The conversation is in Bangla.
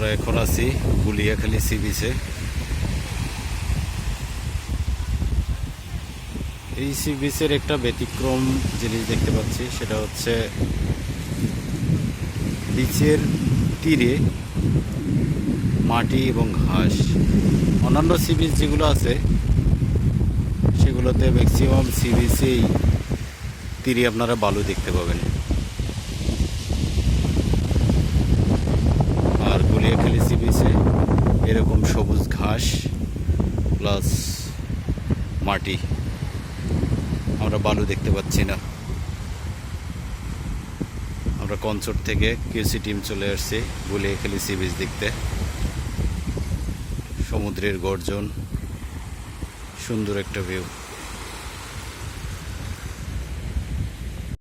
আমরা এখন আছি গুলিয়াখালী সি বিচে। এই সি বিচের একটা ব্যতিক্রম জিনিস দেখতে পাচ্ছি, সেটা হচ্ছে বিচের তীরে মাটি এবং ঘাস। অন্যান্য সি বিচ যেগুলো আছে সেগুলোতে ম্যাক্সিমাম সি বিচেই তীরে আপনারা বালু দেখতে পাবেন, আর গুলিয়াখালী সি বিচে এরকম সবুজ ঘাস প্লাস মাটি, আমরা বালু দেখতে পাচ্ছি না। আমরা কনসোর্ট থেকে কিউসি টিম চলে আসছি গুলিয়াখালী সি বিচ দেখতে। সমুদ্রের গর্জন, সুন্দর একটা ভিউ।